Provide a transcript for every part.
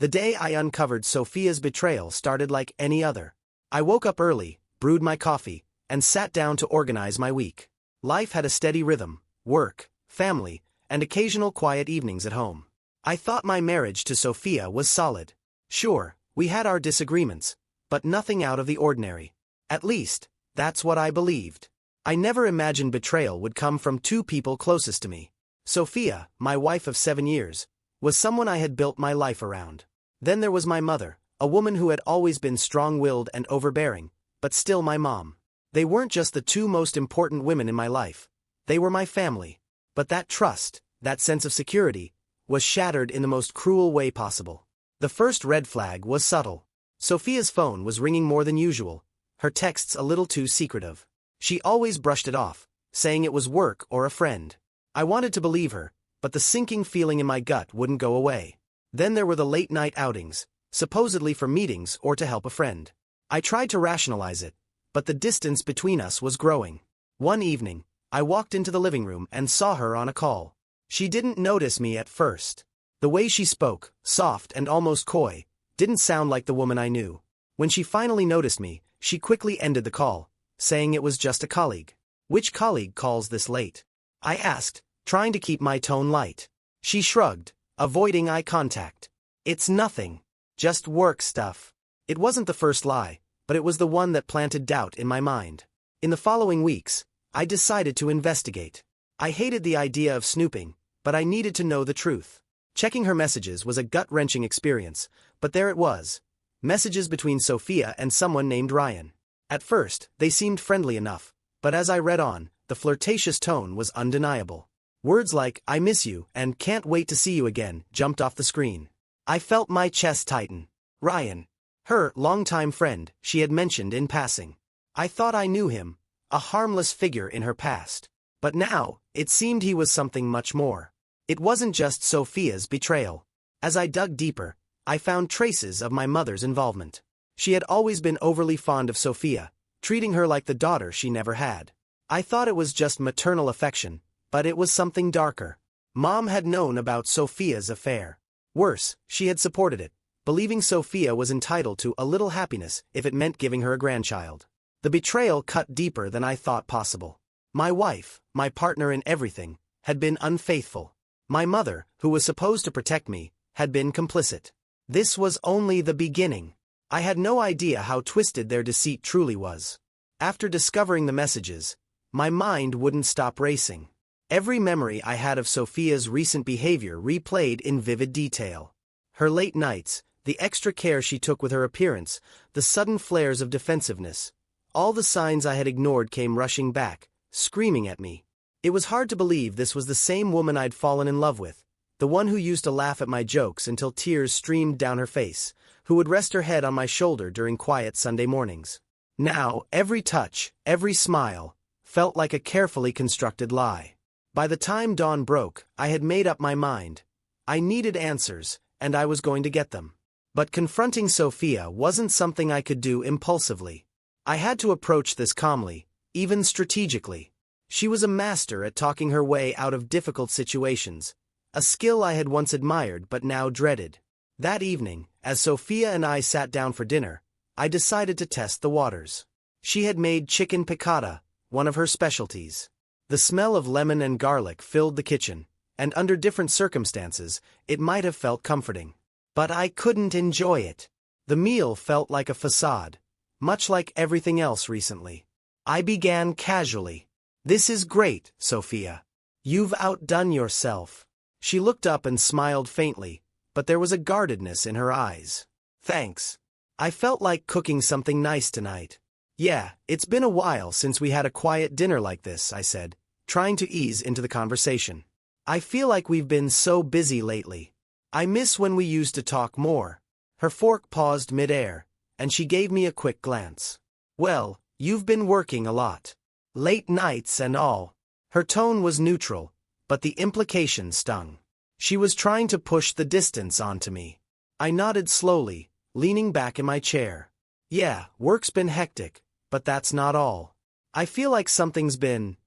The day I uncovered Sophia's betrayal started like any other. I woke up early, brewed my coffee, and sat down to organize my week. Life had a steady rhythm: work, family, and occasional quiet evenings at home. I thought my marriage to Sophia was solid. Sure, we had our disagreements, but nothing out of the ordinary. At least, that's what I believed. I never imagined betrayal would come from two people closest to me. Sophia, my wife of 7 years, was someone I had built my life around. Then there was my mother, a woman who had always been strong-willed and overbearing, but still my mom. They weren't just the two most important women in my life. They were my family. But that trust, that sense of security, was shattered in the most cruel way possible. The first red flag was subtle. Sophia's phone was ringing more than usual, her texts a little too secretive. She always brushed it off, saying it was work or a friend. I wanted to believe her, but the sinking feeling in my gut wouldn't go away. Then there were the late-night outings, supposedly for meetings or to help a friend. I tried to rationalize it, but the distance between us was growing. One evening, I walked into the living room and saw her on a call. She didn't notice me at first. The way she spoke, soft and almost coy, didn't sound like the woman I knew. When she finally noticed me, she quickly ended the call, saying it was just a colleague. "Which colleague calls this late?" I asked, trying to keep my tone light. She shrugged, avoiding eye contact. "It's nothing. Just work stuff." It wasn't the first lie, but it was the one that planted doubt in my mind. In the following weeks, I decided to investigate. I hated the idea of snooping, but I needed to know the truth. Checking her messages was a gut-wrenching experience, but there it was. Messages between Sophia and someone named Ryan. At first, they seemed friendly enough, but as I read on, the flirtatious tone was undeniable. Words like "I miss you" and "can't wait to see you again" jumped off the screen. I felt my chest tighten. Ryan. Her longtime friend, she had mentioned in passing. I thought I knew him, a harmless figure in her past. But now, it seemed he was something much more. It wasn't just Sophia's betrayal. As I dug deeper, I found traces of my mother's involvement. She had always been overly fond of Sophia, treating her like the daughter she never had. I thought it was just maternal affection, but it was something darker. Mom had known about Sophia's affair. Worse, she had supported it, believing Sophia was entitled to a little happiness if it meant giving her a grandchild. The betrayal cut deeper than I thought possible. My wife, my partner in everything, had been unfaithful. My mother, who was supposed to protect me, had been complicit. This was only the beginning. I had no idea how twisted their deceit truly was. After discovering the messages, my mind wouldn't stop racing. Every memory I had of Sophia's recent behavior replayed in vivid detail. Her late nights, the extra care she took with her appearance, the sudden flares of defensiveness. All the signs I had ignored came rushing back, screaming at me. It was hard to believe this was the same woman I'd fallen in love with, the one who used to laugh at my jokes until tears streamed down her face, who would rest her head on my shoulder during quiet Sunday mornings. Now, every touch, every smile, felt like a carefully constructed lie. By the time dawn broke, I had made up my mind. I needed answers, and I was going to get them. But confronting Sophia wasn't something I could do impulsively. I had to approach this calmly, even strategically. She was a master at talking her way out of difficult situations, a skill I had once admired but now dreaded. That evening, as Sophia and I sat down for dinner, I decided to test the waters. She had made chicken piccata, one of her specialties. The smell of lemon and garlic filled the kitchen, and under different circumstances, it might have felt comforting. But I couldn't enjoy it. The meal felt like a facade, much like everything else recently. I began casually. "This is great, Sophia. You've outdone yourself." She looked up and smiled faintly, but there was a guardedness in her eyes. "Thanks. I felt like cooking something nice tonight." "Yeah, it's been a while since we had a quiet dinner like this," I said, trying to ease into the conversation. "I feel like we've been so busy lately. I miss when we used to talk more." Her fork paused mid-air, and she gave me a quick glance. "Well, you've been working a lot. Late nights and all." Her tone was neutral, but the implication stung. She was trying to push the distance onto me. I nodded slowly, leaning back in my chair. "Yeah, work's been hectic, but that's not all. I feel like something's been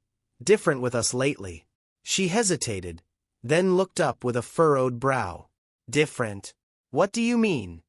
different with us lately." She hesitated, then looked up with a furrowed brow. "Different? What do you mean?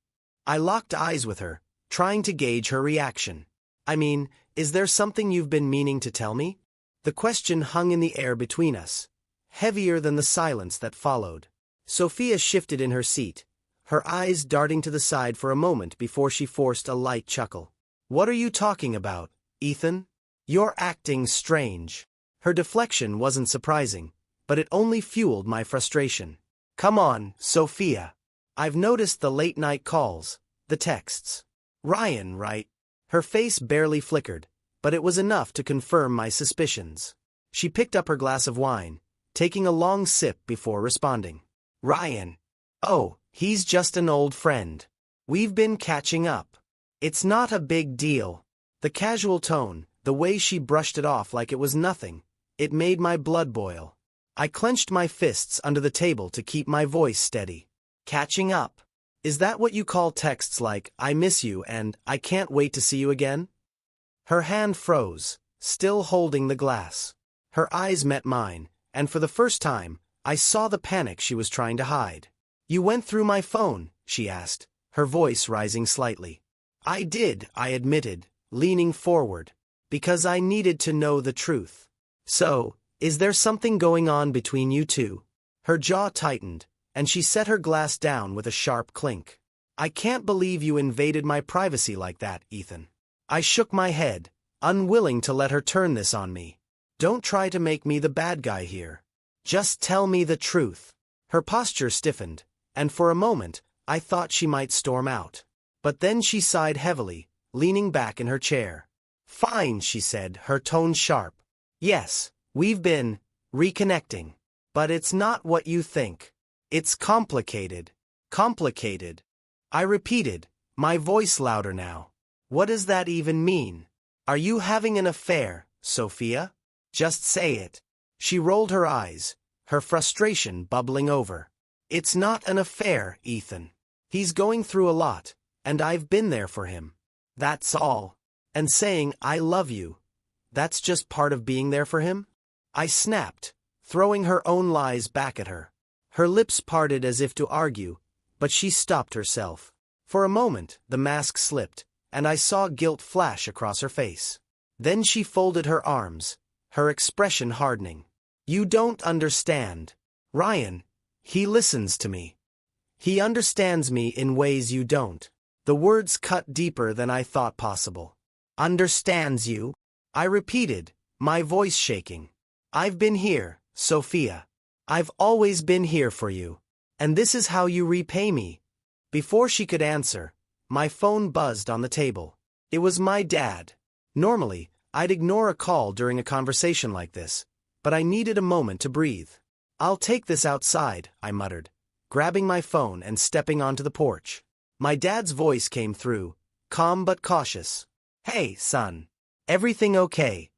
I locked eyes with her, trying to gauge her reaction. I mean, is there something you've been meaning to tell me? The question hung in the air between us, heavier than the silence that followed. Sophia shifted in her seat, her eyes darting to the side for a moment before she forced a light chuckle. What are you talking about, Ethan? You're acting strange. Her deflection wasn't surprising, but it only fueled my frustration. Come on, Sophia. I've noticed the late-night calls, the texts. Ryan, right? Her face barely flickered, but it was enough to confirm my suspicions. She picked up her glass of wine, taking a long sip before responding. Ryan. Oh, he's just an old friend. We've been catching up. It's not a big deal. The casual tone, the way she brushed it off like it was nothing, it made my blood boil. I clenched my fists under the table to keep my voice steady. Catching up. Is that what you call texts like, I miss you and I can't wait to see you again? Her hand froze, still holding the glass. Her eyes met mine, and for the first time, I saw the panic she was trying to hide. You went through my phone, she asked, her voice rising slightly. I did, I admitted, leaning forward, because I needed to know the truth. So, is there something going on between you two? Her jaw tightened, and she set her glass down with a sharp clink. I can't believe you invaded my privacy like that, Ethan. I shook my head, unwilling to let her turn this on me. Don't try to make me the bad guy here. Just tell me the truth. Her posture stiffened, and for a moment, I thought she might storm out. But then she sighed heavily, leaning back in her chair. Fine, she said, her tone sharp. Yes, we've been reconnecting. But it's not what you think. It's complicated. Complicated. I repeated, my voice louder now. What does that even mean? Are you having an affair, Sophia? Just say it. She rolled her eyes, her frustration bubbling over. It's not an affair, Ethan. He's going through a lot, and I've been there for him. That's all. And saying, I love you. That's just part of being there for him? I snapped, throwing her own lies back at her. Her lips parted as if to argue, but she stopped herself. For a moment, the mask slipped, and I saw guilt flash across her face. Then she folded her arms, her expression hardening. You don't understand. Ryan, he listens to me. He understands me in ways you don't. The words cut deeper than I thought possible. Understands you? I repeated, my voice shaking. I've been here, Sophia. I've always been here for you. And this is how you repay me. Before she could answer, my phone buzzed on the table. It was my dad. Normally, I'd ignore a call during a conversation like this, but I needed a moment to breathe. I'll take this outside, I muttered, grabbing my phone and stepping onto the porch. My dad's voice came through, calm but cautious. Hey, son. Everything okay?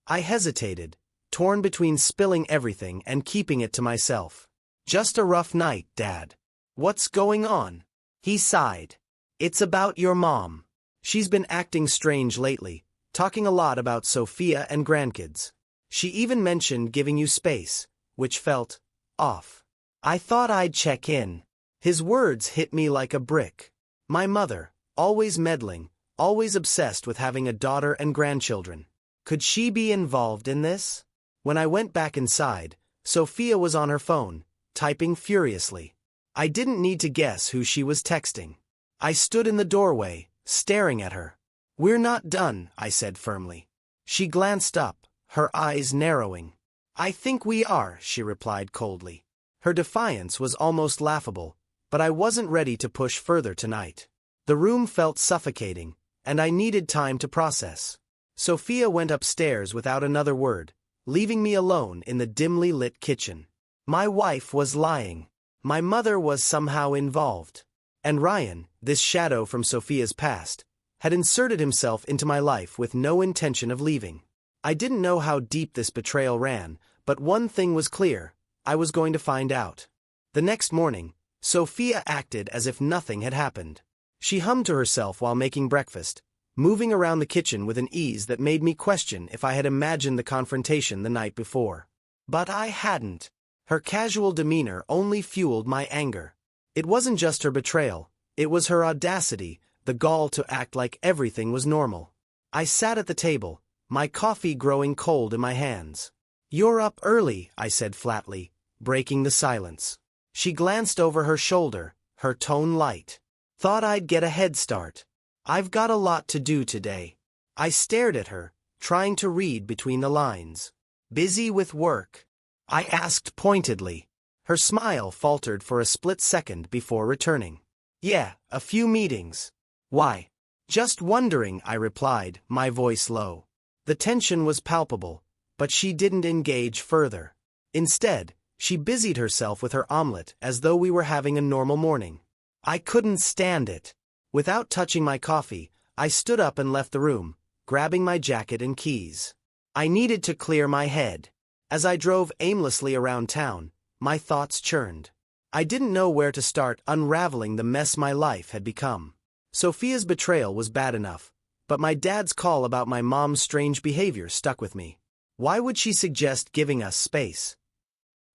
I hesitated, torn between spilling everything and keeping it to myself. Just a rough night, Dad. What's going on? He sighed. It's about your mom. She's been acting strange lately, talking a lot about Sophia and grandkids. She even mentioned giving you space, which felt off. I thought I'd check in. His words hit me like a brick. My mother, always meddling, always obsessed with having a daughter and grandchildren. Could she be involved in this? When I went back inside, Sophia was on her phone, typing furiously. I didn't need to guess who she was texting. I stood in the doorway, staring at her. We're not done, I said firmly. She glanced up, her eyes narrowing. I think we are, she replied coldly. Her defiance was almost laughable, but I wasn't ready to push further tonight. The room felt suffocating, and I needed time to process. Sophia went upstairs without another word, leaving me alone in the dimly lit kitchen. My wife was lying. My mother was somehow involved. And Ryan, this shadow from Sophia's past, had inserted himself into my life with no intention of leaving. I didn't know how deep this betrayal ran, but one thing was clear: I was going to find out. The next morning, Sophia acted as if nothing had happened. She hummed to herself while making breakfast, moving around the kitchen with an ease that made me question if I had imagined the confrontation the night before. But I hadn't. Her casual demeanor only fueled my anger. It wasn't just her betrayal, it was her audacity, the gall to act like everything was normal. I sat at the table, my coffee growing cold in my hands. "You're up early," I said flatly, breaking the silence. She glanced over her shoulder, her tone light. "Thought I'd get a head start. I've got a lot to do today." I stared at her, trying to read between the lines. "Busy with work?" I asked pointedly. Her smile faltered for a split second before returning. "Yeah, a few meetings." "Why?" "Just wondering," I replied, my voice low. The tension was palpable, but she didn't engage further. Instead, she busied herself with her omelet as though we were having a normal morning. I couldn't stand it. Without touching my coffee, I stood up and left the room, grabbing my jacket and keys. I needed to clear my head. As I drove aimlessly around town, my thoughts churned. I didn't know where to start unraveling the mess my life had become. Sophia's betrayal was bad enough, but my dad's call about my mom's strange behavior stuck with me. Why would she suggest giving us space?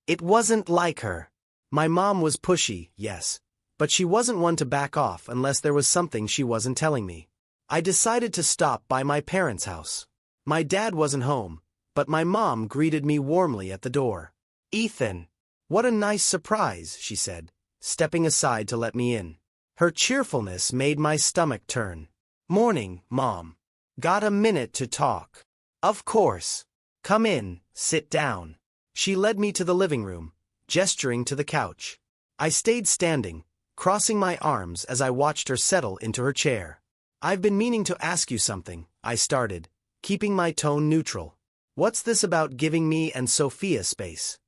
It wasn't like her. My mom was pushy, yes, but she wasn't one to back off unless there was something she wasn't telling me. I decided to stop by my parents' house. My dad wasn't home, but my mom greeted me warmly at the door. "Ethan, what a nice surprise," she said, stepping aside to let me in. Her cheerfulness made my stomach turn. "Morning, Mom. Got a minute to talk?" "Of course. Come in, sit down." She led me to the living room, gesturing to the couch. I stayed standing, crossing my arms as I watched her settle into her chair. "I've been meaning to ask you something," I started, keeping my tone neutral. "What's this about giving me and Sophia space?"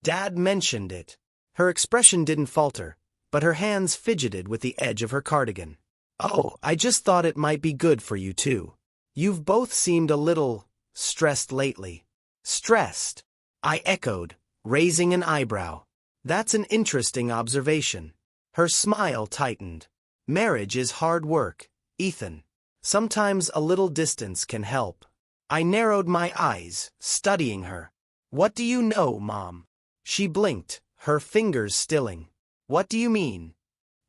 "Dad mentioned it." Her expression didn't falter, but her hands fidgeted with the edge of her cardigan. "Oh, I just thought it might be good for you too. You've both seemed a little stressed lately." "Stressed?" I echoed, raising an eyebrow. "That's an interesting observation." Her smile tightened. "Marriage is hard work, Ethan. Sometimes a little distance can help." I narrowed my eyes, studying her. "What do you know, Mom?" She blinked, her fingers stilling. "What do you mean?"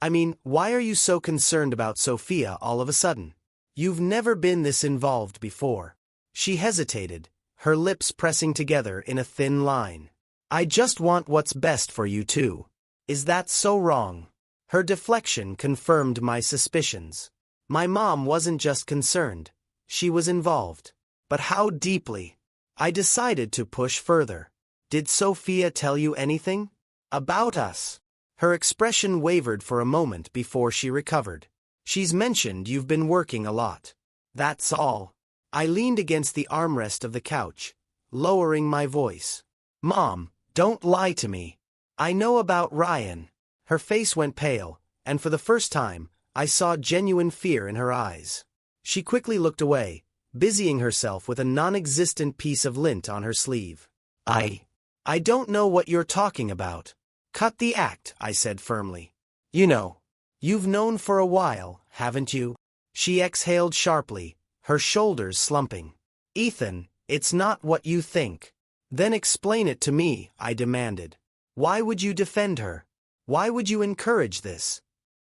"I mean, why are you so concerned about Sophia all of a sudden? You've never been this involved before." She hesitated, her lips pressing together in a thin line. "I just want what's best for you two." "Is that so wrong?" Her deflection confirmed my suspicions. My mom wasn't just concerned, she was involved. But how deeply? I decided to push further. "Did Sophia tell you anything about us?" Her expression wavered for a moment before she recovered. "She's mentioned you've been working a lot. That's all." I leaned against the armrest of the couch, lowering my voice. "Mom, don't lie to me. I know about Ryan." Her face went pale, and for the first time, I saw genuine fear in her eyes. She quickly looked away, busying herself with a non-existent piece of lint on her sleeve. I don't know what you're talking about." "Cut the act," I said firmly. "You know. You've known for a while, haven't you?" She exhaled sharply, her shoulders slumping. "Ethan, it's not what you think." "Then explain it to me," I demanded. "Why would you defend her? Why would you encourage this?"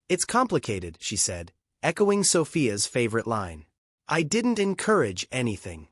"It's complicated," she said, echoing Sophia's favorite line. "I didn't encourage anything.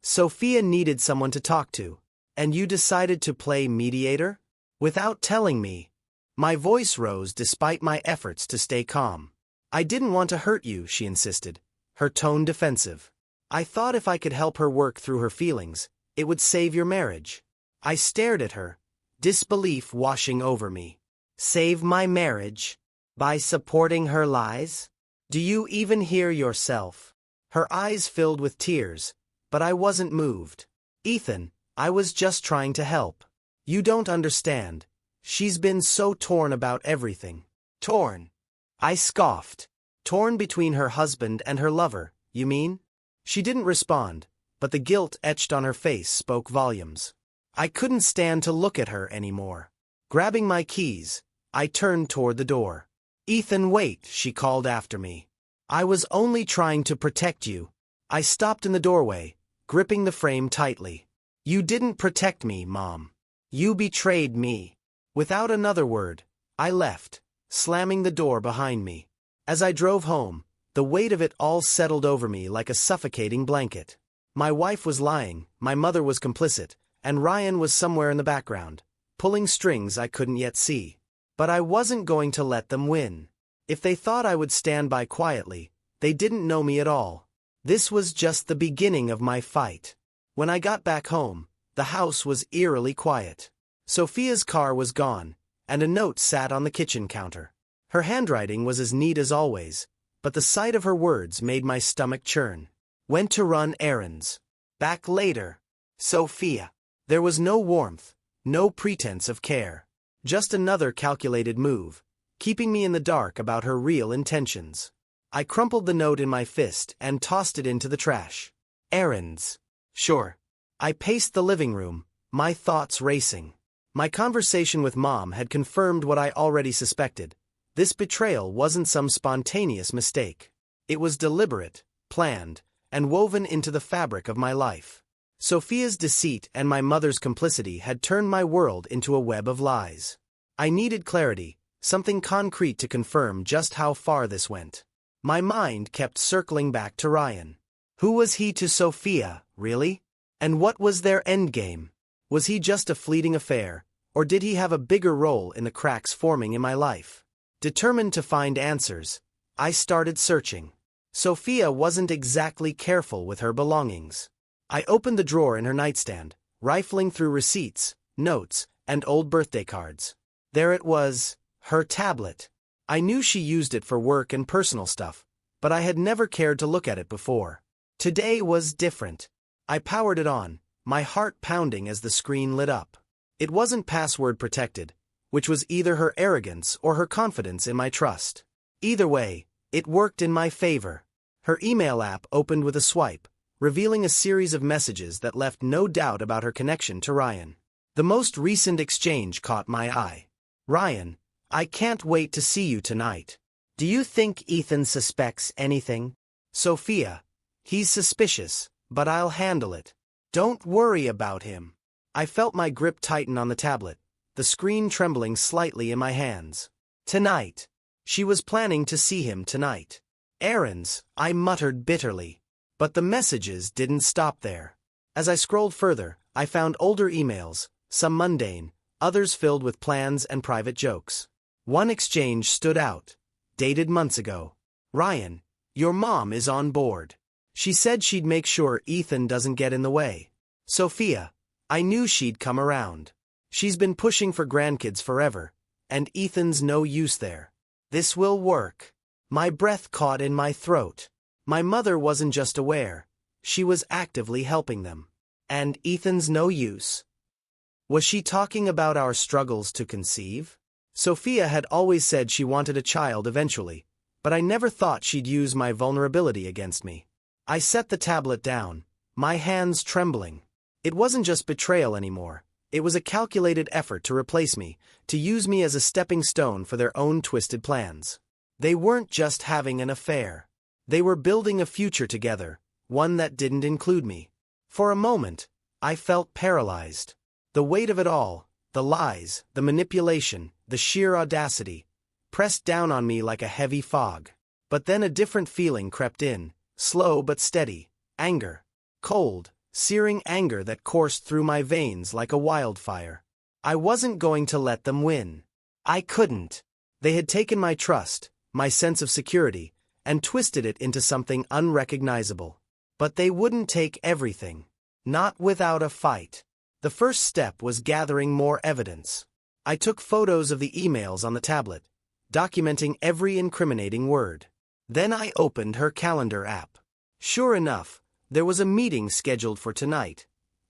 Sophia needed someone to talk to, and you decided to play mediator? Without telling me." My voice rose despite my efforts to stay calm. "I didn't want to hurt you," she insisted, her tone defensive. "I thought if I could help her work through her feelings, it would save your marriage." I stared at her, disbelief washing over me. "Save my marriage? By supporting her lies? Do you even hear yourself?" Her eyes filled with tears, but I wasn't moved. "Ethan, I was just trying to help. You don't understand. She's been so torn about everything." "Torn?" I scoffed. "Torn between her husband and her lover, you mean?" She didn't respond, but the guilt etched on her face spoke volumes. I couldn't stand to look at her anymore. Grabbing my keys, I turned toward the door. "Ethan, wait," she called after me. "I was only trying to protect you." I stopped in the doorway, gripping the frame tightly. "You didn't protect me, Mom. You betrayed me." Without another word, I left, slamming the door behind me. As I drove home, the weight of it all settled over me like a suffocating blanket. My wife was lying, my mother was complicit, and Ryan was somewhere in the background, pulling strings I couldn't yet see. But I wasn't going to let them win. If they thought I would stand by quietly, they didn't know me at all. This was just the beginning of my fight. When I got back home, the house was eerily quiet. Sophia's car was gone, and a note sat on the kitchen counter. Her handwriting was as neat as always, but the sight of her words made my stomach churn. Went to run errands. Back later. Sophia. There was no warmth, no pretense of care. Just another calculated move, keeping me in the dark about her real intentions. I crumpled the note in my fist and tossed it into the trash. Errands. Sure. I paced the living room, my thoughts racing. My conversation with Mom had confirmed what I already suspected. This betrayal wasn't some spontaneous mistake. It was deliberate, planned, and woven into the fabric of my life. Sophia's deceit and my mother's complicity had turned my world into a web of lies. I needed clarity, something concrete to confirm just how far this went. My mind kept circling back to Ryan. Who was he to Sophia, really? And what was their endgame? Was he just a fleeting affair, or did he have a bigger role in the cracks forming in my life? Determined to find answers, I started searching. Sophia wasn't exactly careful with her belongings. I opened the drawer in her nightstand, rifling through receipts, notes, and old birthday cards. There it was, her tablet. I knew she used it for work and personal stuff, but I had never cared to look at it before. Today was different. I powered it on, my heart pounding as the screen lit up. It wasn't password protected, which was either her arrogance or her confidence in my trust. Either way, it worked in my favor. Her email app opened with a swipe, revealing a series of messages that left no doubt about her connection to Ryan. The most recent exchange caught my eye. Ryan, I can't wait to see you tonight. Do you think Ethan suspects anything? Sophia, he's suspicious, but I'll handle it. Don't worry about him. I felt my grip tighten on the tablet, the screen trembling slightly in my hands. Tonight. She was planning to see him tonight. Errands, I muttered bitterly. But the messages didn't stop there. As I scrolled further, I found older emails, some mundane, others filled with plans and private jokes. One exchange stood out, dated months ago. Ryan, your mom is on board. She said she'd make sure Ethan doesn't get in the way. Sophia, I knew she'd come around. She's been pushing for grandkids forever, and Ethan's no use there. This will work. My breath caught in my throat. My mother wasn't just aware, she was actively helping them. And Ethan's no use. Was she talking about our struggles to conceive? Sophia had always said she wanted a child eventually, but I never thought she'd use my vulnerability against me. I set the tablet down, my hands trembling. It wasn't just betrayal anymore, it was a calculated effort to replace me, to use me as a stepping stone for their own twisted plans. They weren't just having an affair. They were building a future together, one that didn't include me. For a moment, I felt paralyzed. The weight of it all, the lies, the manipulation, the sheer audacity, pressed down on me like a heavy fog. But then a different feeling crept in, slow but steady, anger. Cold, searing anger that coursed through my veins like a wildfire. I wasn't going to let them win. I couldn't. They had taken my trust, my sense of security, and twisted it into something unrecognizable. But they wouldn't take everything. Not without a fight. The first step was gathering more evidence. I took photos of the emails on the tablet, documenting every incriminating word. Then I opened her calendar app. Sure enough, there was a meeting scheduled for tonight,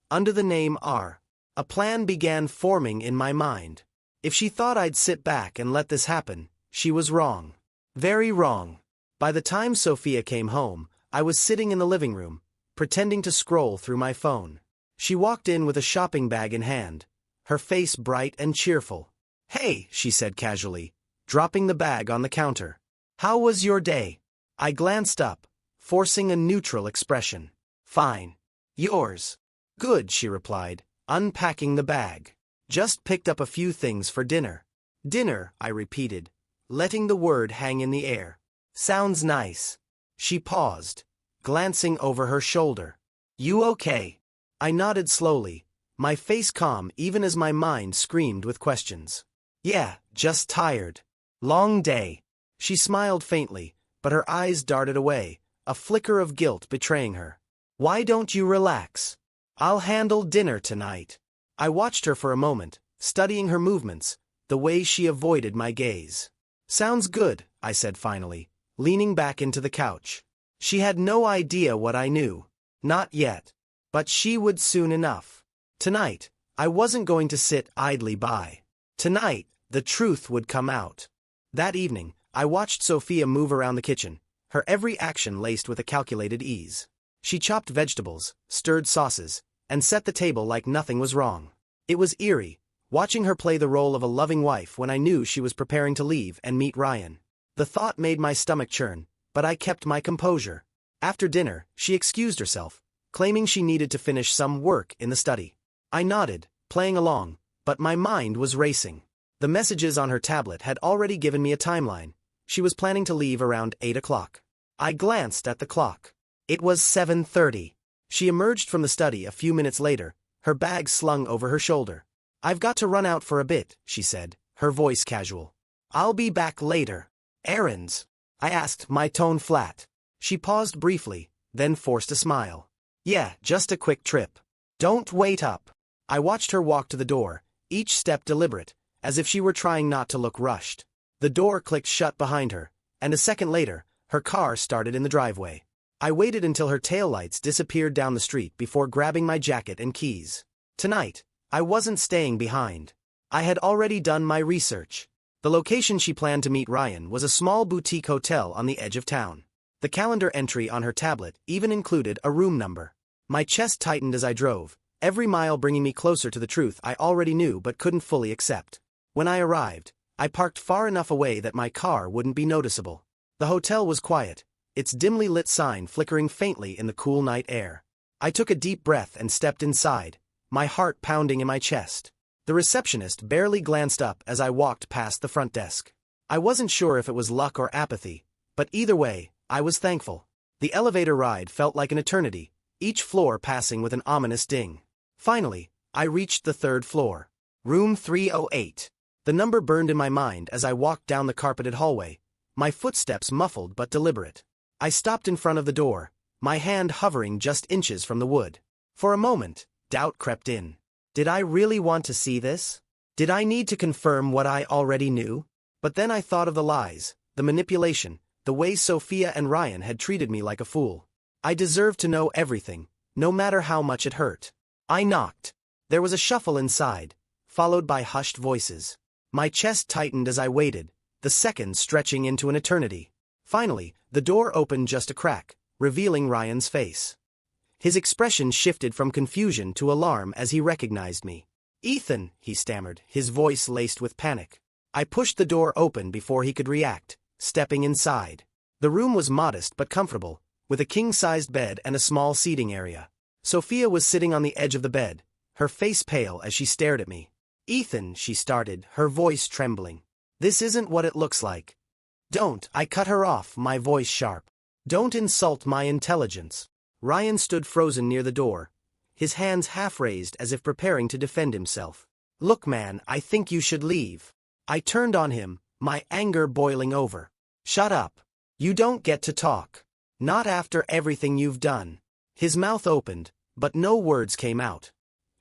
under the name R. A plan began forming in my mind. If she thought I'd sit back and let this happen, she was wrong. Very wrong. By the time Sophia came home, I was sitting in the living room, pretending to scroll through my phone. She walked in with a shopping bag in hand, her face bright and cheerful. "Hey," she said casually, dropping the bag on the counter. "How was your day?" I glanced up, forcing a neutral expression. "Fine. Yours?" "Good," she replied, unpacking the bag. "Just picked up a few things for dinner." Dinner, I repeated, letting the word hang in the air. Sounds nice. She paused, glancing over her shoulder. You okay? I nodded slowly, my face calm even as my mind screamed with questions. Yeah, just tired. Long day. She smiled faintly, but her eyes darted away, a flicker of guilt betraying her. Why don't you relax? I'll handle dinner tonight. I watched her for a moment, studying her movements, the way she avoided my gaze. Sounds good, I said finally, leaning back into the couch. She had no idea what I knew. Not yet. But she would soon enough. Tonight, I wasn't going to sit idly by. Tonight, the truth would come out. That evening, I watched Sophia move around the kitchen, her every action laced with a calculated ease. She chopped vegetables, stirred sauces, and set the table like nothing was wrong. It was eerie, watching her play the role of a loving wife when I knew she was preparing to leave and meet Ryan. The thought made my stomach churn, but I kept my composure. After dinner, she excused herself, claiming she needed to finish some work in the study. I nodded, playing along, but my mind was racing. The messages on her tablet had already given me a timeline. She was planning to leave around 8 o'clock. I glanced at the clock. It was 7:30. She emerged from the study a few minutes later, her bag slung over her shoulder. I've got to run out for a bit, she said, her voice casual. I'll be back later. Errands? I asked, my tone flat. She paused briefly, then forced a smile. Yeah, just a quick trip. Don't wait up. I watched her walk to the door, each step deliberate, as if she were trying not to look rushed. The door clicked shut behind her, and a second later, her car started in the driveway. I waited until her taillights disappeared down the street before grabbing my jacket and keys. Tonight, I wasn't staying behind. I had already done my research. The location she planned to meet Ryan was a small boutique hotel on the edge of town. The calendar entry on her tablet even included a room number. My chest tightened as I drove, every mile bringing me closer to the truth I already knew but couldn't fully accept. When I arrived, I parked far enough away that my car wouldn't be noticeable. The hotel was quiet, its dimly lit sign flickering faintly in the cool night air. I took a deep breath and stepped inside, my heart pounding in my chest. The receptionist barely glanced up as I walked past the front desk. I wasn't sure if it was luck or apathy, but either way, I was thankful. The elevator ride felt like an eternity, each floor passing with an ominous ding. Finally, I reached the third floor. Room 308. The number burned in my mind as I walked down the carpeted hallway, my footsteps muffled but deliberate. I stopped in front of the door, my hand hovering just inches from the wood. For a moment, doubt crept in. Did I really want to see this? Did I need to confirm what I already knew? But then I thought of the lies, the manipulation, the way Sophia and Ryan had treated me like a fool. I deserved to know everything, no matter how much it hurt. I knocked. There was a shuffle inside, followed by hushed voices. My chest tightened as I waited, the seconds stretching into an eternity. Finally, the door opened just a crack, revealing Ryan's face. His expression shifted from confusion to alarm as he recognized me. "Ethan," he stammered, his voice laced with panic. I pushed the door open before he could react, stepping inside. The room was modest but comfortable, with a king-sized bed and a small seating area. Sophia was sitting on the edge of the bed, her face pale as she stared at me. "Ethan," she started, her voice trembling. "This isn't what it looks like." "Don't," I cut her off, my voice sharp. "Don't insult my intelligence." Ryan stood frozen near the door, his hands half raised as if preparing to defend himself. "Look, man, I think you should leave." I turned on him, my anger boiling over. "Shut up. You don't get to talk. Not after everything you've done." His mouth opened, but no words came out.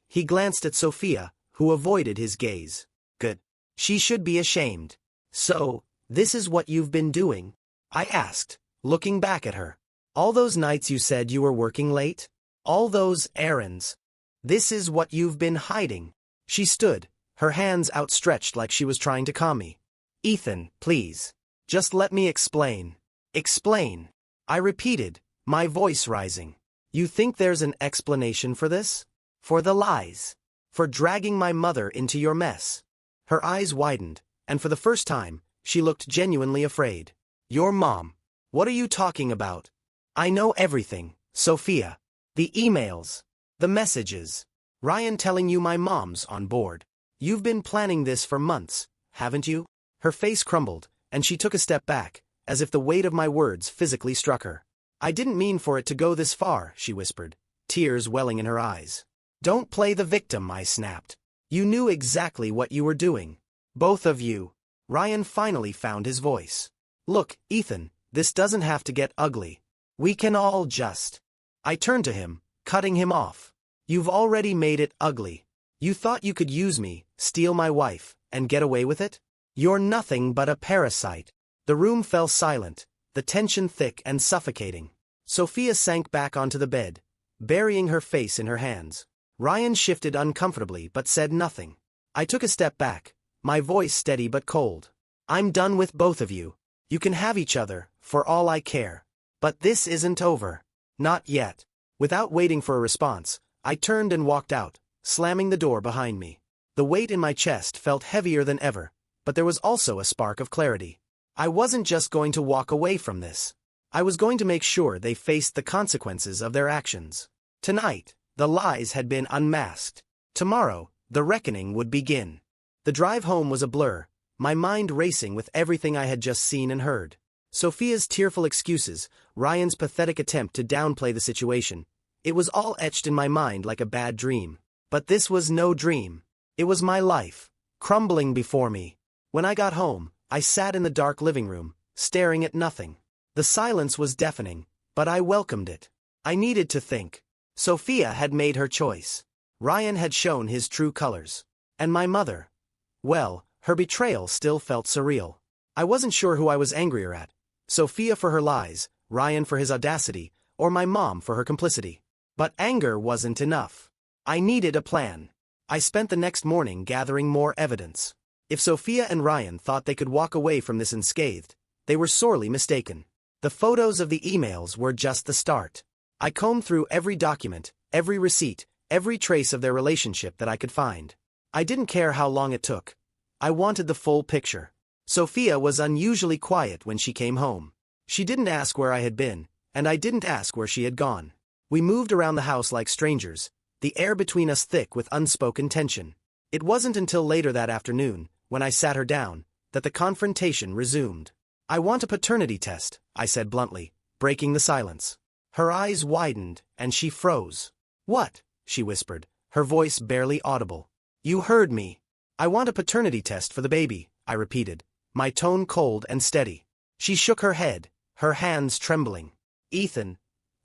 He glanced at Sophia, who avoided his gaze. "Good. She should be ashamed." "So, this is what you've been doing?" I asked, looking back at her. "All those nights you said you were working late? All those errands? This is what you've been hiding?" She stood, her hands outstretched like she was trying to calm me. "Ethan, please. Just let me explain." "Explain?" I repeated, my voice rising. "You think there's an explanation for this? For the lies? For dragging my mother into your mess?" Her eyes widened, and for the first time, she looked genuinely afraid. "Your mom? What are you talking about?" "I know everything, Sophia. The emails. The messages. Ryan telling you my mom's on board. You've been planning this for months," haven't you?" Her face crumbled, and she took a step back, as if the weight of my words physically struck her. "I didn't mean for it to go this far," she whispered, tears welling in her eyes. "Don't play the victim," I snapped. "You knew exactly what you were doing. Both of you." Ryan finally found his voice. "Look, Ethan, this doesn't have to get ugly. We can all just—" I turned to him, cutting him off. "You've already made it ugly. You thought you could use me, steal my wife, and get away with it? You're nothing but a parasite." The room fell silent, the tension thick and suffocating. Sophia sank back onto the bed, burying her face in her hands. Ryan shifted uncomfortably but said nothing. I took a step back, my voice steady but cold. "I'm done with both of you. You can have each other, for all I care. But this isn't over. Not yet." Without waiting for a response, I turned and walked out, slamming the door behind me. The weight in my chest felt heavier than ever, but there was also a spark of clarity. I wasn't just going to walk away from this. I was going to make sure they faced the consequences of their actions. Tonight, the lies had been unmasked. Tomorrow, the reckoning would begin. The drive home was a blur, my mind racing with everything I had just seen and heard. Sophia's tearful excuses, Ryan's pathetic attempt to downplay the situation. It was all etched in my mind like a bad dream. But this was no dream. It was my life, crumbling before me. When I got home, I sat in the dark living room, staring at nothing. The silence was deafening, but I welcomed it. I needed to think. Sophia had made her choice. Ryan had shown his true colors. And my mother? Well, her betrayal still felt surreal. I wasn't sure who I was angrier at. Sophia for her lies, Ryan for his audacity, or my mom for her complicity. But anger wasn't enough. I needed a plan. I spent the next morning gathering more evidence. If Sophia and Ryan thought they could walk away from this unscathed, they were sorely mistaken. The photos of the emails were just the start. I combed through every document, every receipt, every trace of their relationship that I could find. I didn't care how long it took. I wanted the full picture. Sophia was unusually quiet when she came home. She didn't ask where I had been, and I didn't ask where she had gone. We moved around the house like strangers, the air between us thick with unspoken tension. It wasn't until later that afternoon, when I sat her down, that the confrontation resumed. "I want a paternity test," I said bluntly, breaking the silence. Her eyes widened, and she froze. "What?" she whispered, her voice barely audible. "You heard me. I want a paternity test for the baby," I repeated, my tone cold and steady. She shook her head, her hands trembling. "Ethan,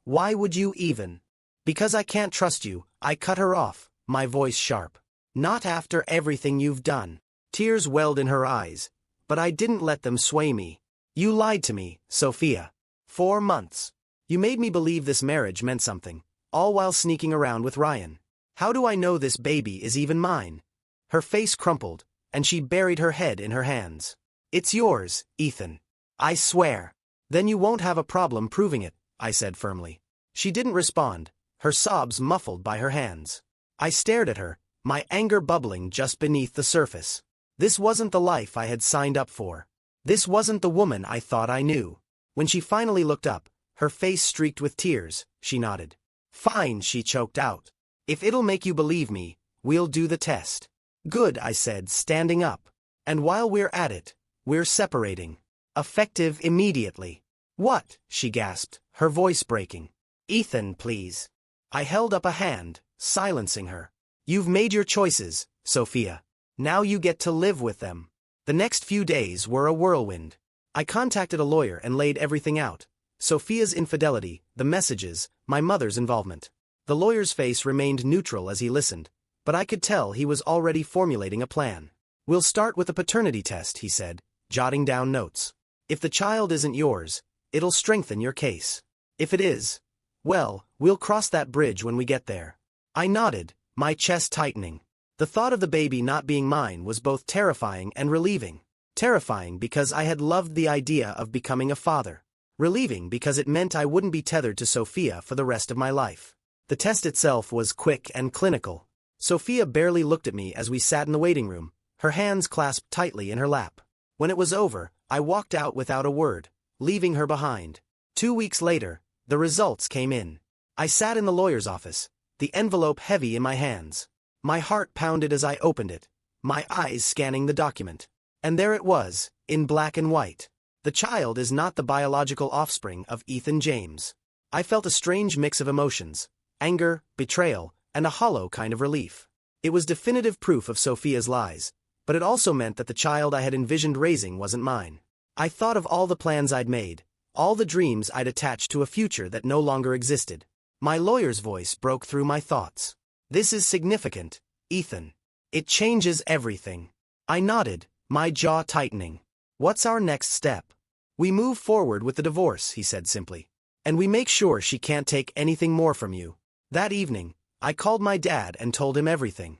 why would you even?" "Because I can't trust you," I cut her off, my voice sharp. "Not after everything you've done." Tears welled in her eyes, but I didn't let them sway me. "You lied to me, Sophia. 4 months. You made me believe this marriage meant something, all while sneaking around with Ryan. How do I know this baby is even mine?" Her face crumpled, and she buried her head in her hands. "It's yours, Ethan. I swear." "Then you won't have a problem proving it," I said firmly. She didn't respond, her sobs muffled by her hands. I stared at her, my anger bubbling just beneath the surface. This wasn't the life I had signed up for. This wasn't the woman I thought I knew. When she finally looked up, her face streaked with tears, she nodded. "Fine," she choked out. "If it'll make you believe me, we'll do the test." "Good," I said, standing up. "And while we're at it, we're separating. Effective immediately." "What?" she gasped, her voice breaking. "Ethan, please." I held up a hand, silencing her. "You've made your choices, Sophia. Now you get to live with them." The next few days were a whirlwind. I contacted a lawyer and laid everything out. Sophia's infidelity, the messages, my mother's involvement. The lawyer's face remained neutral as he listened, but I could tell he was already formulating a plan. "We'll start with a paternity test," he said, jotting down notes. "If the child isn't yours, it'll strengthen your case. If it is, well, we'll cross that bridge when we get there." I nodded, my chest tightening. The thought of the baby not being mine was both terrifying and relieving. Terrifying because I had loved the idea of becoming a father. Relieving because it meant I wouldn't be tethered to Sophia for the rest of my life. The test itself was quick and clinical. Sophia barely looked at me as we sat in the waiting room, her hands clasped tightly in her lap. When it was over, I walked out without a word, leaving her behind. 2 weeks later, the results came in. I sat in the lawyer's office, the envelope heavy in my hands. My heart pounded as I opened it, my eyes scanning the document. And there it was, in black and white. The child is not the biological offspring of Ethan James. I felt a strange mix of emotions: anger, betrayal, and a hollow kind of relief. It was definitive proof of Sophia's lies, but it also meant that the child I had envisioned raising wasn't mine. I thought of all the plans I'd made, all the dreams I'd attached to a future that no longer existed. My lawyer's voice broke through my thoughts. "This is significant, Ethan. It changes everything." I nodded, my jaw tightening. "What's our next step?" "We move forward with the divorce," he said simply. "And we make sure she can't take anything more from you." That evening, I called my dad and told him everything.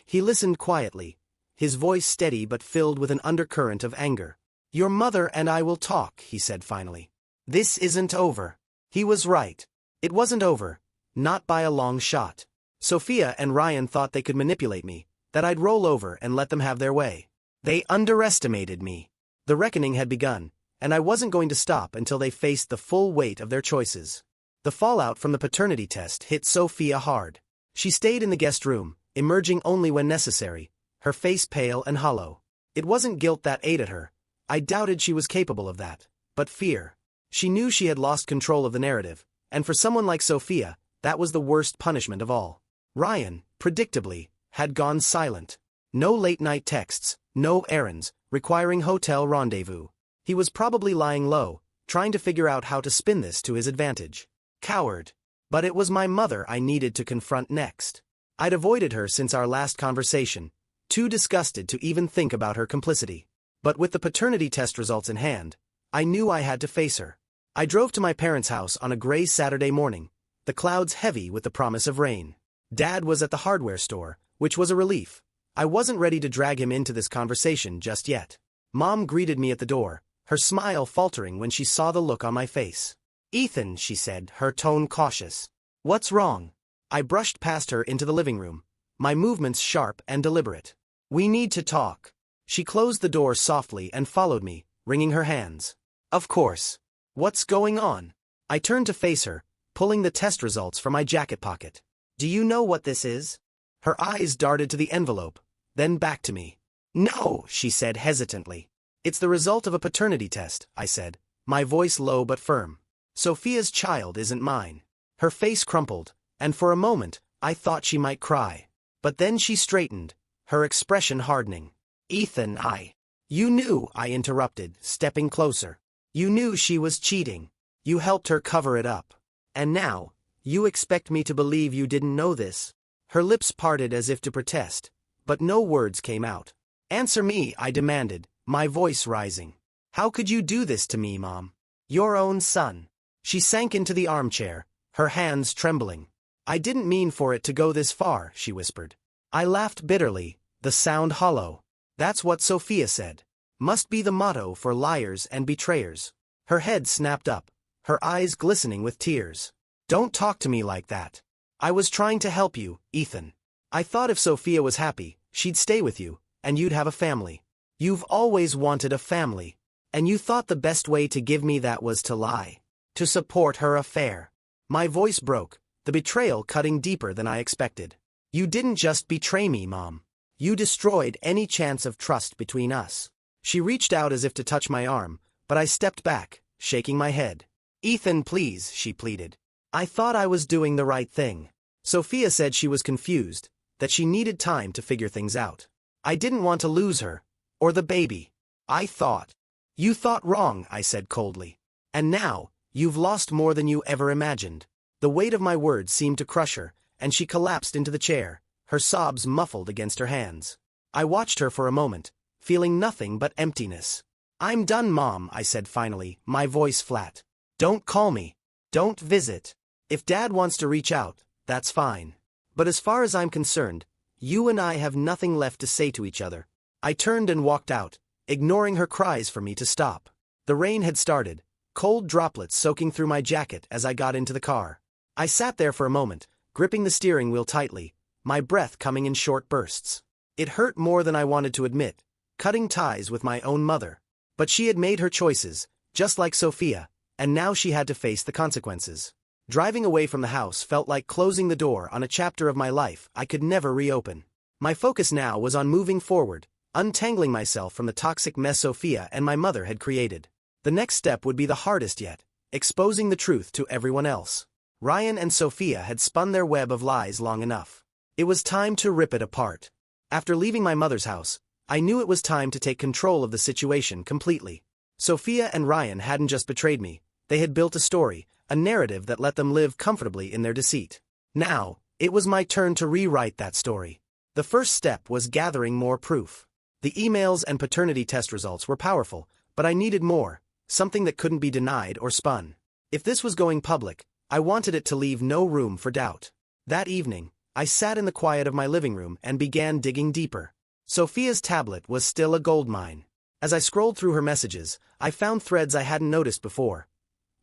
He listened quietly, his voice steady but filled with an undercurrent of anger. "Your mother and I will talk," he said finally. "This isn't over." He was right. It wasn't over, not by a long shot. Sophia and Ryan thought they could manipulate me, that I'd roll over and let them have their way. They underestimated me. The reckoning had begun, and I wasn't going to stop until they faced the full weight of their choices. The fallout from the paternity test hit Sophia hard. She stayed in the guest room, emerging only when necessary, her face pale and hollow. It wasn't guilt that ate at her. I doubted she was capable of that, but fear. She knew she had lost control of the narrative, and for someone like Sophia, that was the worst punishment of all. Ryan, predictably, had gone silent. No late-night texts, no errands, requiring hotel rendezvous. He was probably lying low, trying to figure out how to spin this to his advantage. Coward. But it was my mother I needed to confront next. I'd avoided her since our last conversation, too disgusted to even think about her complicity. But with the paternity test results in hand, I knew I had to face her. I drove to my parents' house on a gray Saturday morning, the clouds heavy with the promise of rain. Dad was at the hardware store, which was a relief. I wasn't ready to drag him into this conversation just yet. Mom greeted me at the door, her smile faltering when she saw the look on my face. "Ethan," she said, her tone cautious. "What's wrong?" I brushed past her into the living room, my movements sharp and deliberate. "We need to talk." She closed the door softly and followed me, wringing her hands. "Of course. What's going on?" I turned to face her, pulling the test results from my jacket pocket. "Do you know what this is?" Her eyes darted to the envelope, then back to me. "No," she said hesitantly. "It's the result of a paternity test," I said, my voice low but firm. "Sophia's child isn't mine." Her face crumpled, and for a moment, I thought she might cry. But then she straightened, her expression hardening. "Ethan, You knew," I interrupted, stepping closer. "You knew she was cheating. You helped her cover it up. And now, you expect me to believe you didn't know this?" Her lips parted as if to protest, but no words came out. "Answer me," I demanded, my voice rising. "How could you do this to me, Mom? Your own son." She sank into the armchair, her hands trembling. "I didn't mean for it to go this far," she whispered. I laughed bitterly, the sound hollow. "That's what Sophia said. Must be the motto for liars and betrayers." Her head snapped up, her eyes glistening with tears. "Don't talk to me like that. I was trying to help you, Ethan. I thought if Sophia was happy, she'd stay with you, and you'd have a family. You've always wanted a family. And you thought the best way to give me that was to lie. To support her affair." My voice broke, the betrayal cutting deeper than I expected. "You didn't just betray me, Mom. You destroyed any chance of trust between us." She reached out as if to touch my arm, but I stepped back, shaking my head. "Ethan, please," she pleaded. "I thought I was doing the right thing." Sophia said she was confused, that she needed time to figure things out. I didn't want to lose her, or the baby. I thought. "You thought wrong," I said coldly. "And now, you've lost more than you ever imagined." The weight of my words seemed to crush her, and she collapsed into the chair, her sobs muffled against her hands. I watched her for a moment, feeling nothing but emptiness. "I'm done, Mom," I said finally, my voice flat. "Don't call me. Don't visit. If Dad wants to reach out, that's fine. But as far as I'm concerned, you and I have nothing left to say to each other." I turned and walked out, ignoring her cries for me to stop. The rain had started, cold droplets soaking through my jacket as I got into the car. I sat there for a moment, gripping the steering wheel tightly, my breath coming in short bursts. It hurt more than I wanted to admit, cutting ties with my own mother. But she had made her choices, just like Sophia, and now she had to face the consequences. Driving away from the house felt like closing the door on a chapter of my life I could never reopen. My focus now was on moving forward, untangling myself from the toxic mess Sophia and my mother had created. The next step would be the hardest yet, exposing the truth to everyone else. Ryan and Sophia had spun their web of lies long enough. It was time to rip it apart. After leaving my mother's house, I knew it was time to take control of the situation completely. Sophia and Ryan hadn't just betrayed me, they had built a story, a narrative that let them live comfortably in their deceit. Now, it was my turn to rewrite that story. The first step was gathering more proof. The emails and paternity test results were powerful, but I needed more, something that couldn't be denied or spun. If this was going public, I wanted it to leave no room for doubt. That evening, I sat in the quiet of my living room and began digging deeper. Sophia's tablet was still a goldmine. As I scrolled through her messages, I found threads I hadn't noticed before.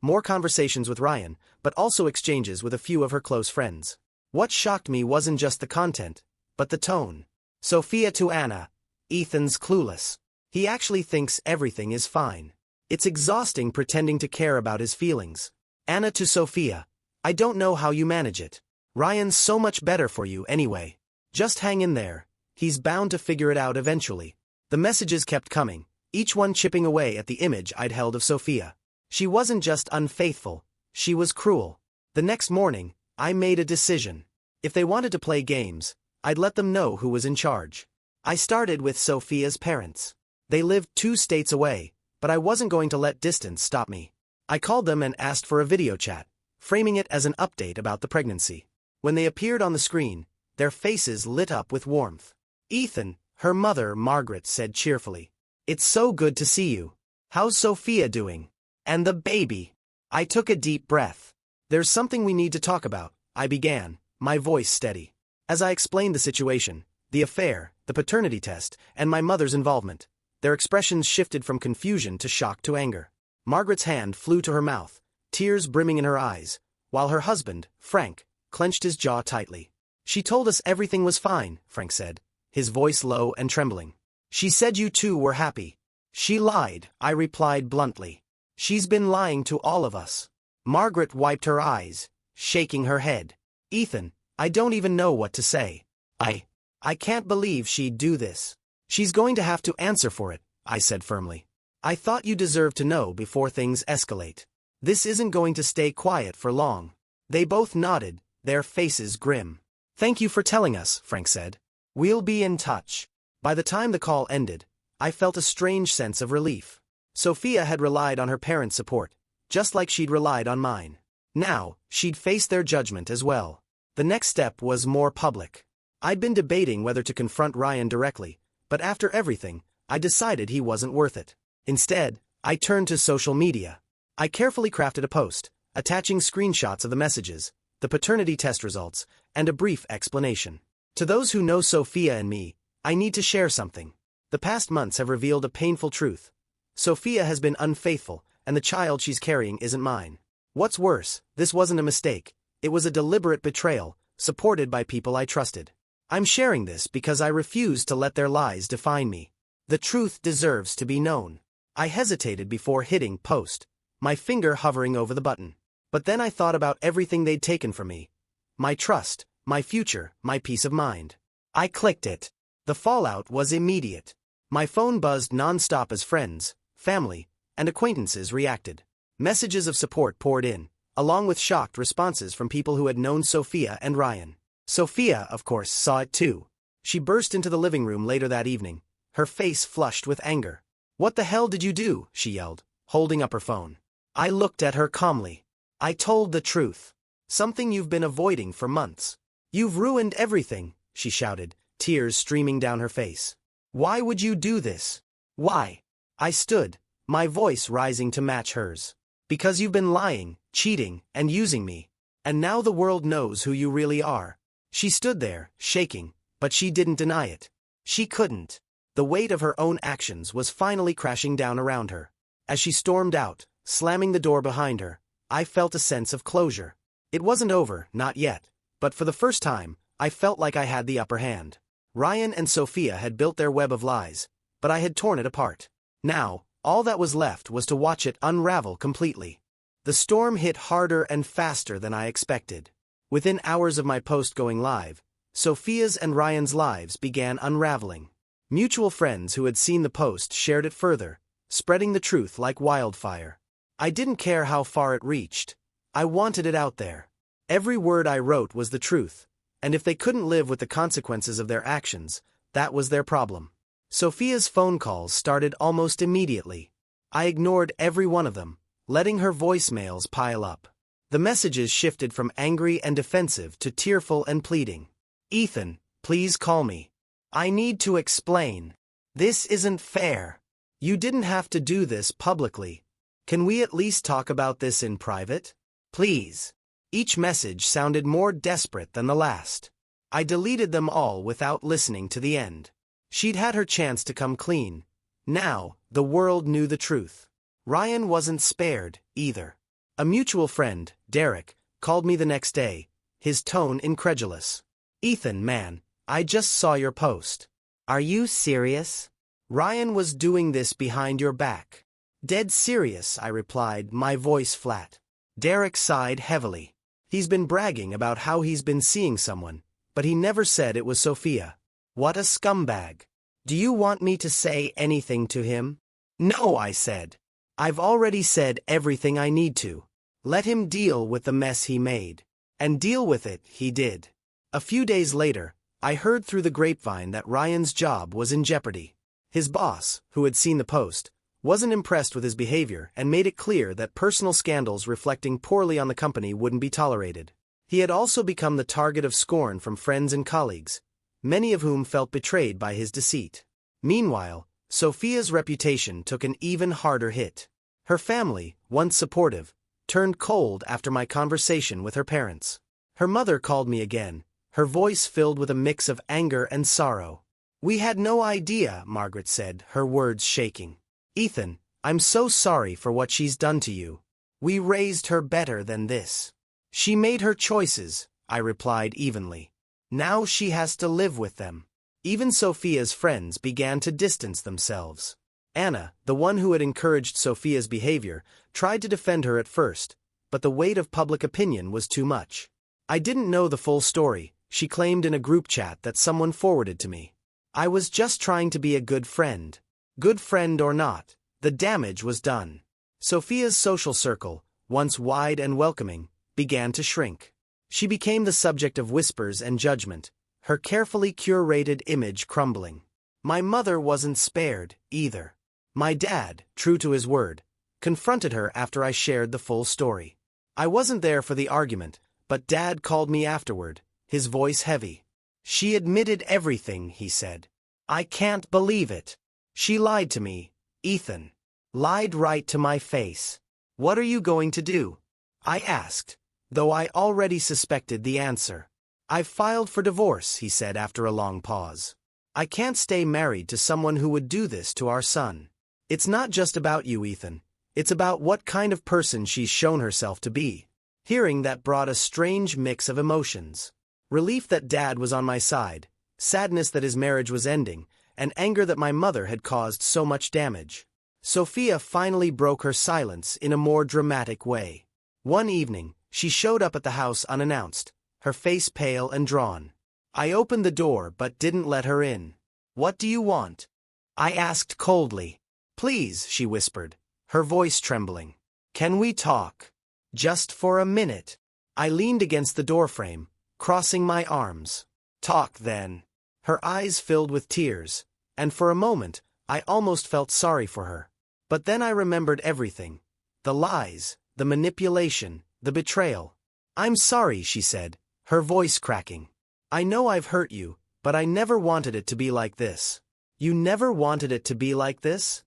More conversations with Ryan, but also exchanges with a few of her close friends. What shocked me wasn't just the content, but the tone. Sophia to Anna, Ethan's clueless. He actually thinks everything is fine. It's exhausting pretending to care about his feelings. Anna to Sophia, I don't know how you manage it. Ryan's so much better for you anyway. Just hang in there. He's bound to figure it out eventually. The messages kept coming, each one chipping away at the image I'd held of Sophia. She wasn't just unfaithful, she was cruel. The next morning, I made a decision. If they wanted to play games, I'd let them know who was in charge. I started with Sophia's parents. They lived 2 states away, but I wasn't going to let distance stop me. I called them and asked for a video chat, framing it as an update about the pregnancy. When they appeared on the screen, their faces lit up with warmth. Ethan, her mother Margaret said cheerfully, "It's so good to see you. How's Sophia doing? And the baby?" I took a deep breath. "There's something we need to talk about," I began, my voice steady. As I explained the situation, the affair, the paternity test, and my mother's involvement, their expressions shifted from confusion to shock to anger. Margaret's hand flew to her mouth, tears brimming in her eyes, while her husband, Frank, clenched his jaw tightly. "She told us everything was fine," Frank said, his voice low and trembling. "She said you two were happy." "She lied," I replied bluntly. "She's been lying to all of us." Margaret wiped her eyes, shaking her head. "Ethan, I don't even know what to say. I can't believe she'd do this." "She's going to have to answer for it," I said firmly. "I thought you deserved to know before things escalate. This isn't going to stay quiet for long." They both nodded, their faces grim. "Thank you for telling us," Frank said. "We'll be in touch." By the time the call ended, I felt a strange sense of relief. Sophia had relied on her parents' support, just like she'd relied on mine. Now, she'd face their judgment as well. The next step was more public. I'd been debating whether to confront Ryan directly, but after everything, I decided he wasn't worth it. Instead, I turned to social media. I carefully crafted a post, attaching screenshots of the messages, the paternity test results, and a brief explanation. To those who know Sophia and me, I need to share something. The past months have revealed a painful truth. Sophia has been unfaithful, and the child she's carrying isn't mine. What's worse, this wasn't a mistake. It was a deliberate betrayal, supported by people I trusted. I'm sharing this because I refuse to let their lies define me. The truth deserves to be known. I hesitated before hitting post, my finger hovering over the button. But then I thought about everything they'd taken from me. My trust, my future, my peace of mind. I clicked it. The fallout was immediate. My phone buzzed non-stop as friends, family, and acquaintances reacted. Messages of support poured in, along with shocked responses from people who had known Sophia and Ryan. Sophia, of course, saw it too. She burst into the living room later that evening, her face flushed with anger. "What the hell did you do?" she yelled, holding up her phone. I looked at her calmly. "I told the truth. Something you've been avoiding for months. You've ruined everything," she shouted, tears streaming down her face. "Why would you do this? Why?" I stood, my voice rising to match hers. "Because you've been lying, cheating, and using me. And now the world knows who you really are." She stood there, shaking, but she didn't deny it. She couldn't. The weight of her own actions was finally crashing down around her. As she stormed out, slamming the door behind her, I felt a sense of closure. It wasn't over, not yet, but for the first time, I felt like I had the upper hand. Ryan and Sophia had built their web of lies, but I had torn it apart. Now, all that was left was to watch it unravel completely. The storm hit harder and faster than I expected. Within hours of my post going live, Sophia's and Ryan's lives began unraveling. Mutual friends who had seen the post shared it further, spreading the truth like wildfire. I didn't care how far it reached. I wanted it out there. Every word I wrote was the truth, and if they couldn't live with the consequences of their actions, that was their problem. Sophia's phone calls started almost immediately. I ignored every one of them, letting her voicemails pile up. The messages shifted from angry and defensive to tearful and pleading. "Ethan, please call me. I need to explain. This isn't fair. You didn't have to do this publicly. Can we at least talk about this in private? Please." Each message sounded more desperate than the last. I deleted them all without listening to the end. She'd had her chance to come clean. Now, the world knew the truth. Ryan wasn't spared, either. A mutual friend, Derek, called me the next day, his tone incredulous. "Ethan, man, I just saw your post. Are you serious? Ryan was doing this behind your back." "Dead serious," I replied, my voice flat. Derek sighed heavily. He's been bragging about how he's been seeing someone, but he never said it was Sophia. What a scumbag. "Do you want me to say anything to him?" "No," I said. "I've already said everything I need to. Let him deal with the mess he made." And deal with it he did. A few days later, I heard through the grapevine that Ryan's job was in jeopardy. His boss, who had seen the post, wasn't impressed with his behavior and made it clear that personal scandals reflecting poorly on the company wouldn't be tolerated. He had also become the target of scorn from friends and colleagues, many of whom felt betrayed by his deceit. Meanwhile, Sophia's reputation took an even harder hit. Her family, once supportive, turned cold after my conversation with her parents. Her mother called me again, her voice filled with a mix of anger and sorrow. "We had no idea," Margaret said, her words shaking. "Ethan, I'm so sorry for what she's done to you. We raised her better than this." "She made her choices," I replied evenly. "Now she has to live with them." Even Sophia's friends began to distance themselves. Anna, the one who had encouraged Sophia's behavior, tried to defend her at first, but the weight of public opinion was too much. "I didn't know the full story," she claimed in a group chat that someone forwarded to me. "I was just trying to be a good friend." Good friend or not, the damage was done. Sophia's social circle, once wide and welcoming, began to shrink. She became the subject of whispers and judgment, her carefully curated image crumbling. My mother wasn't spared, either. My dad, true to his word, confronted her after I shared the full story. I wasn't there for the argument, but Dad called me afterward, his voice heavy. "She admitted everything," he said. "I can't believe it. She lied to me, Ethan. Lied right to my face. What are you going to do?" I asked, though I already suspected the answer. "I've filed for divorce," he said after a long pause. "I can't stay married to someone who would do this to our son. It's not just about you, Ethan. It's about what kind of person she's shown herself to be." Hearing that brought a strange mix of emotions. Relief that Dad was on my side, sadness that his marriage was ending, and anger that my mother had caused so much damage. Sophia finally broke her silence in a more dramatic way. One evening, she showed up at the house unannounced, her face pale and drawn. I opened the door but didn't let her in. "What do you want?" I asked coldly. "Please," she whispered, her voice trembling. "Can we talk? Just for a minute." I leaned against the doorframe, crossing my arms. "Talk then." Her eyes filled with tears, and for a moment, I almost felt sorry for her. But then I remembered everything. The lies, the manipulation, the betrayal. "I'm sorry," she said, her voice cracking. "I know I've hurt you, but I never wanted it to be like this." "You never wanted it to be like this?"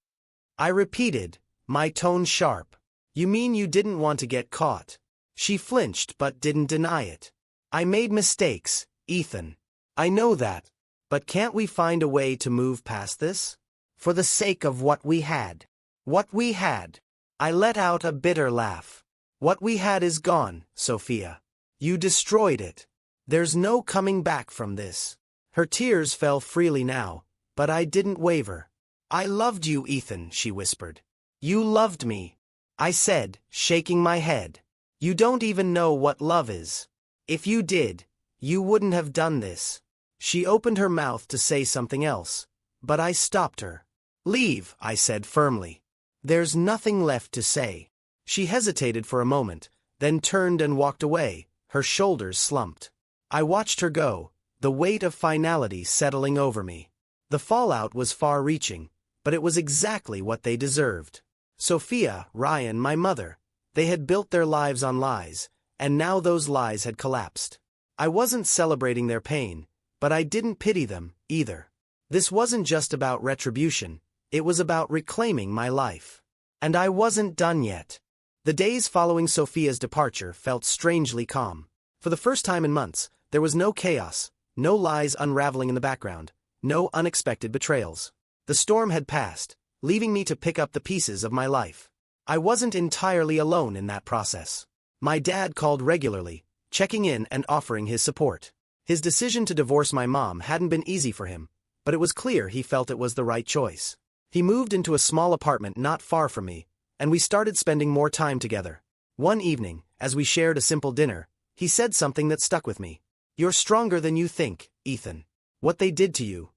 I repeated, my tone sharp. "You mean you didn't want to get caught?" She flinched but didn't deny it. "I made mistakes, Ethan. I know that. But can't we find a way to move past this? For the sake of what we had." "What we had?" I let out a bitter laugh. "What we had is gone, Sophia. You destroyed it. There's no coming back from this." Her tears fell freely now, but I didn't waver. "I loved you, Ethan," she whispered. "You loved me," I said, shaking my head. "You don't even know what love is. If you did, you wouldn't have done this." She opened her mouth to say something else, but I stopped her. "Leave," I said firmly. "There's nothing left to say." She hesitated for a moment, then turned and walked away, her shoulders slumped. I watched her go, the weight of finality settling over me. The fallout was far-reaching, but it was exactly what they deserved. Sophia, Ryan, my mother, they had built their lives on lies, and now those lies had collapsed. I wasn't celebrating their pain, but I didn't pity them, either. This wasn't just about retribution, it was about reclaiming my life. And I wasn't done yet. The days following Sophia's departure felt strangely calm. For the first time in months, there was no chaos, no lies unraveling in the background, no unexpected betrayals. The storm had passed, leaving me to pick up the pieces of my life. I wasn't entirely alone in that process. My dad called regularly, checking in and offering his support. His decision to divorce my mom hadn't been easy for him, but it was clear he felt it was the right choice. He moved into a small apartment not far from me, and we started spending more time together. One evening, as we shared a simple dinner, he said something that stuck with me. "You're stronger than you think, Ethan. What they did to you,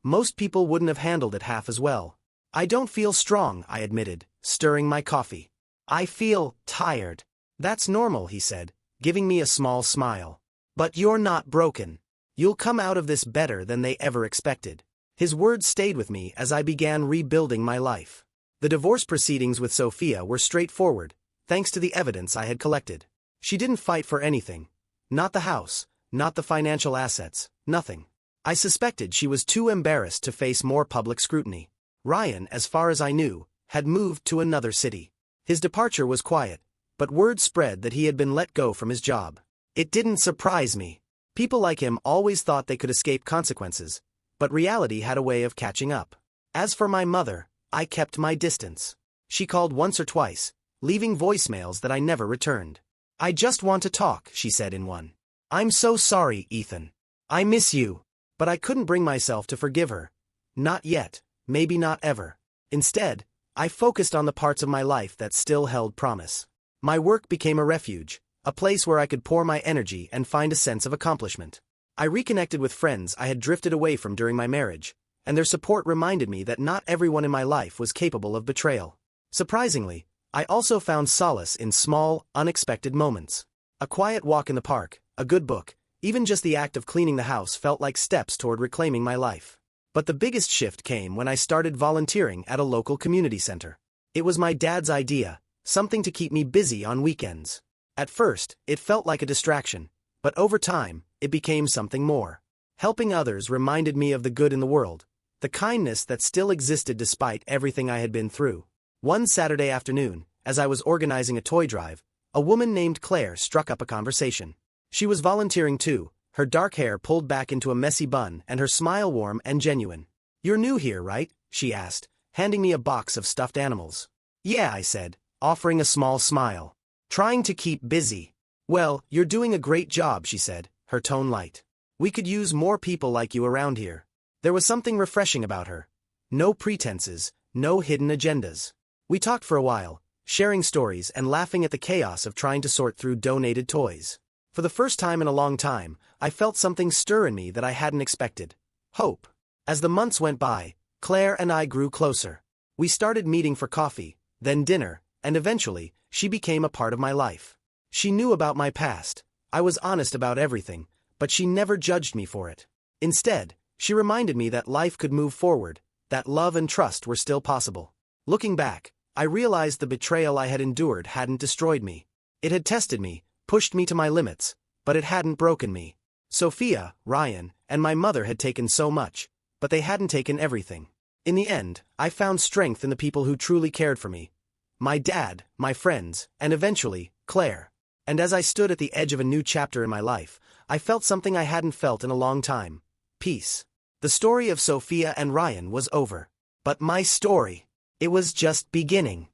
most people wouldn't have handled it half as well." "I don't feel strong," I admitted, stirring my coffee. "I feel tired." "That's normal," he said, giving me a small smile. "But you're not broken. You'll come out of this better than they ever expected." His words stayed with me as I began rebuilding my life. The divorce proceedings with Sophia were straightforward, thanks to the evidence I had collected. She didn't fight for anything. Not the house, not the financial assets, nothing. I suspected she was too embarrassed to face more public scrutiny. Ryan, as far as I knew, had moved to another city. His departure was quiet, but word spread that he had been let go from his job. It didn't surprise me. People like him always thought they could escape consequences, but reality had a way of catching up. As for my mother, I kept my distance. She called once or twice, leaving voicemails that I never returned. "I just want to talk," she said in one. "I'm so sorry, Ethan. I miss you." But I couldn't bring myself to forgive her. Not yet, maybe not ever. Instead, I focused on the parts of my life that still held promise. My work became a refuge, a place where I could pour my energy and find a sense of accomplishment. I reconnected with friends I had drifted away from during my marriage, and their support reminded me that not everyone in my life was capable of betrayal. Surprisingly, I also found solace in small, unexpected moments. A quiet walk in the park, a good book, even just the act of cleaning the house felt like steps toward reclaiming my life. But the biggest shift came when I started volunteering at a local community center. It was my dad's idea, something to keep me busy on weekends. At first, it felt like a distraction, but over time, it became something more. Helping others reminded me of the good in the world, the kindness that still existed despite everything I had been through. One Saturday afternoon, as I was organizing a toy drive, a woman named Claire struck up a conversation. She was volunteering too, her dark hair pulled back into a messy bun and her smile warm and genuine. "You're new here, right?" she asked, handing me a box of stuffed animals. "Yeah," I said, offering a small smile. "Trying to keep busy." "Well, you're doing a great job," she said, her tone light. "We could use more people like you around here." There was something refreshing about her. No pretenses, no hidden agendas. We talked for a while, sharing stories and laughing at the chaos of trying to sort through donated toys. For the first time in a long time, I felt something stir in me that I hadn't expected. Hope. As the months went by, Claire and I grew closer. We started meeting for coffee, then dinner, and eventually, she became a part of my life. She knew about my past. I was honest about everything, but she never judged me for it. Instead, she reminded me that life could move forward, that love and trust were still possible. Looking back, I realized the betrayal I had endured hadn't destroyed me. It had tested me, pushed me to my limits, but it hadn't broken me. Sophia, Ryan, and my mother had taken so much, but they hadn't taken everything. In the end, I found strength in the people who truly cared for me. My dad, my friends, and eventually, Claire. And as I stood at the edge of a new chapter in my life, I felt something I hadn't felt in a long time. Peace. The story of Sophia and Ryan was over. But my story, it was just beginning.